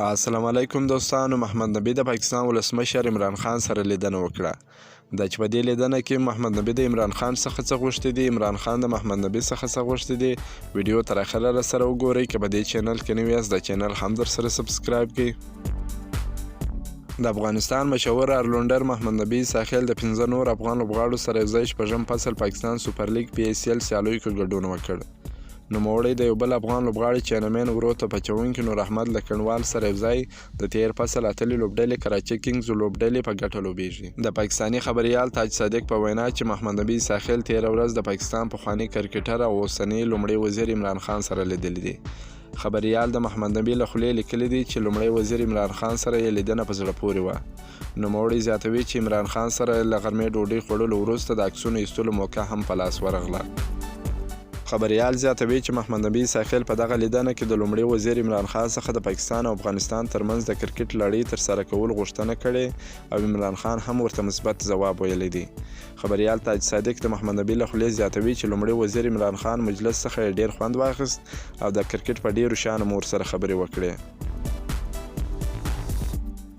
السلام علیکم دوستانو. محمد نبی د پاکستان ولسمشر عمران خان سره لیدنه وکړه. دا چې په دې لیدنه کې محمد نبی د عمران خان څخه څه غوښتي دي، عمران خان د محمد نبی څخه څه غوښتي دي، ویډیو تر اخره را سره وګورئ. که په دې چینل کې نوي یاست د چینل هم در سره سبسکرایب کړئ. د افغانستان مشهور ارلونډر محمد نبی ساحل د 15 نور افغان لوبغاړو سره یوځای شپږم فصل پاکستان سوپر لیګ PSL سیالیو کې ګډون وکړ. نوموړی د یو بل افغان لوبغاړي چینمین ورو ته پچونکي نور احمد لکنوال سره یوځای د تیر فصل اتلې لوبډلې کراچي کینګز لوبډلې په ګټه لوبیږي. د پاکستاني خبریال تاج صادق په وینا چې محمد نبی ساحل تیر ورځ د پاکستان پخوانی کرکټر او اوسنی لومړی وزیر عمران خان سره لیدلی دی. خبریال د محمد نبی له خولې لیکلی دی چې لومړی وزیر عمران خان سره یې لیدنه په زړه پورې وه. نوموړی زیاتوي چې عمران خان سره له غرمې ډوډۍ خوړلو وروسته د عکسونو ایستلو موقع هم په لاس ورغله. خبریال زیاتوي چې محمد نبی ساحل په دغه لیدنه کې د لومړي وزیر عمران خان څخه د پاکستان او افغانستان ترمنځ د کرکټ لړۍ ترسره کول غوښتنه کړې او عمران خان هم ورته مثبت ځواب ویلی دی. خبریال تاج صادق د محمد نبی له خولې زیاتوي چې لومړي وزیر عمران خان مجلس څخه ډیر خوند واخیست او د کرکټ په ډیرو شانو مور سره خبرې وکړې.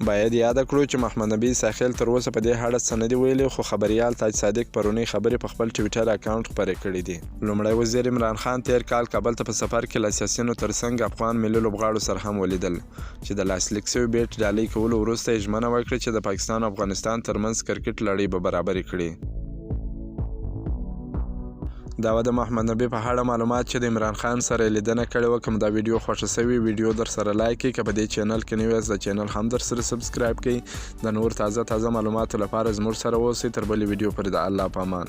باید یاد کړو چې محمد نبی ساحل تر اوسه په دې اړه څه نه دي ویلي، خو خبریال تاج صادق پرونی خبرې په خپل ټویټر اکاونټ خپرې کړې دي. لومړی وزیر عمران خان تیر کال کابل ته په سفر کې له سیاسیونو ترڅنګ افغان ملي لوبغاړو سره هم ولیدل چې د لاسلیک شوي بیټ ډالۍ کولو وروسته یې ژمنه وکړه چې د پاکستان او افغانستان ترمنځ کرکټ لړۍ به برابرې کړي. دا و د محمد نبی په اړه معلومات چې د عمران خان سره لیدنه کړې وه. کوم دا ویډیو خوښه سوي ویډیو در سره لایک کړئ. که په دې چینل کې نوي یاست د چینل هم در سره سبسکرایب کړئ. د نور تازه معلوماتو لپاره زموږ سره اوسئ. تر بلې ویډیو پورې د الله په امان.